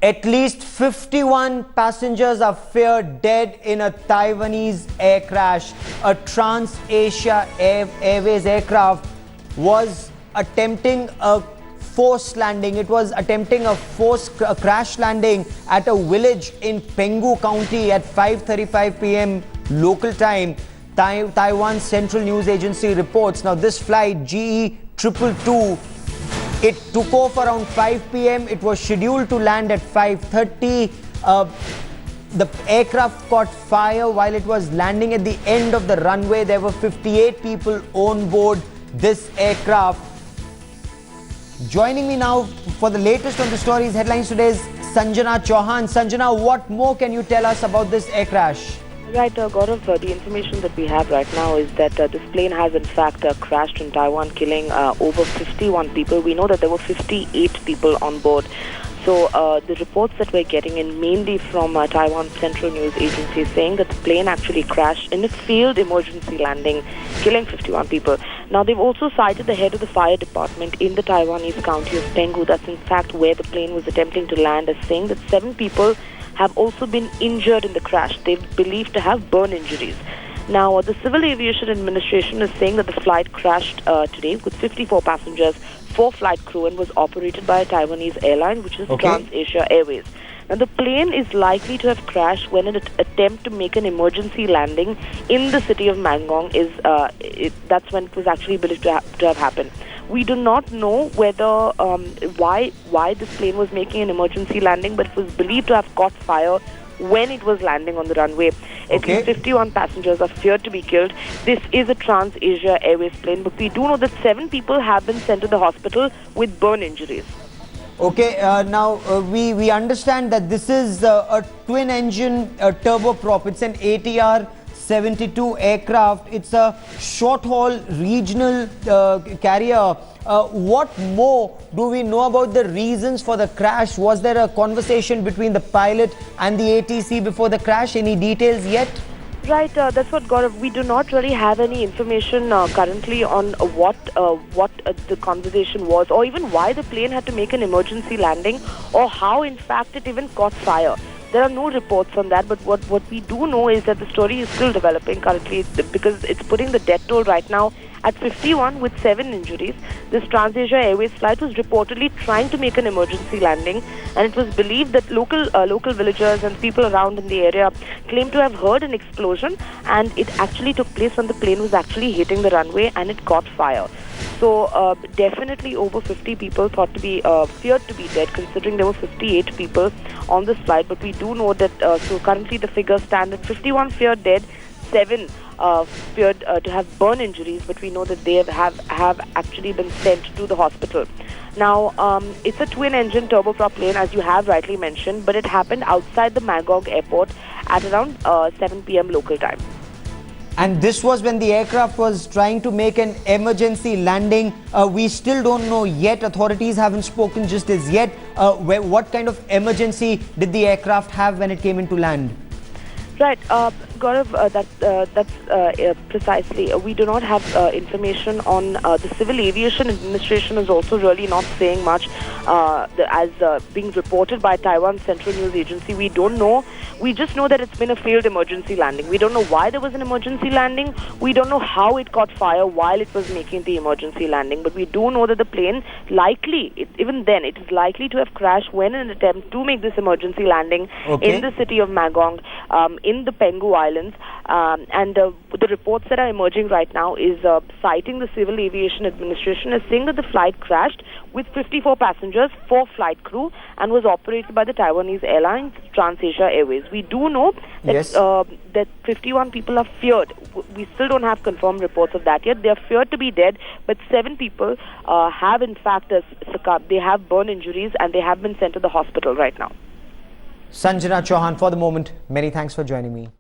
At least 51 passengers are feared dead in a Taiwanese air crash. A Transasia Airways aircraft was attempting a forced landing. It was attempting a crash landing at a village in Penghu County at 5:35 p.m. local time. Taiwan's Central News Agency reports. Now, this flight, GE 222, it took off around 5 p.m. It was scheduled to land at 5:30. The aircraft caught fire while it was landing at the end of the runway. There were 58 people on board this aircraft. Joining me now for the latest on the stories, headlines today is Sanjana Chauhan. Sanjana, what more can you tell us about this air crash? Right, Gaurav, the information that we have right now is that this plane has in fact crashed in Taiwan, killing over 51 people. We know that there were 58 people on board. So the reports that we're getting in mainly from Taiwan's Central News Agency saying that the plane actually crashed in a failed emergency landing, killing 51 people. Now, they've also cited the head of the fire department in the Taiwanese county of Penghu, that's in fact where the plane was attempting to land, as saying that 7 people have also been injured in the crash. They're believed to have burn injuries. Now, the Civil Aviation Administration is saying that the flight crashed today with 54 passengers, 4 flight crew, and was operated by a Taiwanese airline, which is Transasia Airways. Now, the plane is likely to have crashed when an attempt to make an emergency landing in the city of Mangong that's when it was actually believed to have happened. We do not know whether why this plane was making an emergency landing, but it was believed to have caught fire when it was landing on the runway. At least 51 passengers are feared to be killed. This is a Transasia Airways plane, but we do know that 7 people have been sent to the hospital with burn injuries. Okay, now we understand that this is a twin-engine turboprop. It's an ATR 72 aircraft. It's a short-haul regional carrier. What more do we know about the reasons for the crash? Was there a conversation between the pilot and the ATC before the crash? Any details yet? Right, that's what, Gaurav. We do not really have any information currently on what the conversation was, or even why the plane had to make an emergency landing, or how, in fact, it even caught fire. There are no reports on that, but what we do know is that the story is still developing currently, because it's putting the death toll right now at 51 with 7 injuries. This Transasia Airways flight was reportedly trying to make an emergency landing, and it was believed that local villagers and people around in the area claimed to have heard an explosion, and it actually took place when the plane was actually hitting the runway and it caught fire. So definitely over 50 people thought to be feared to be dead, considering there were 58 people on this flight. But we do know that so currently the figures stand at 51 feared dead, 7 feared to have burn injuries, but we know that they have actually been sent to the hospital. Now, it's a twin-engine turboprop plane, as you have rightly mentioned, but it happened outside the Mangong airport at around 7 p.m. local time. And this was when the aircraft was trying to make an emergency landing. We still don't know yet. Authorities haven't spoken just as yet. What kind of emergency did the aircraft have when it came into land? Right, Gaurav, that's precisely. We do not have information on the Civil Aviation Administration is also really not saying much as being reported by Taiwan's Central News Agency. We don't know. We just know that it's been a failed emergency landing. We don't know why there was an emergency landing. We don't know how it caught fire while it was making the emergency landing. But we do know that the plane even then, it is likely to have crashed when an attempt to make this emergency landing in the city of Mangong, in the Penghu Islands, and the reports that are emerging right now is citing the Civil Aviation Administration as saying that the flight crashed with 54 passengers, 4 flight crew, and was operated by the Taiwanese airline Transasia Airways. We do know that that 51 people are feared. We still don't have confirmed reports of that yet. They are feared to be dead, but 7 people have in fact succumbed. They have burn injuries and they have been sent to the hospital right now. Sanjana Chauhan, for the moment, many thanks for joining me.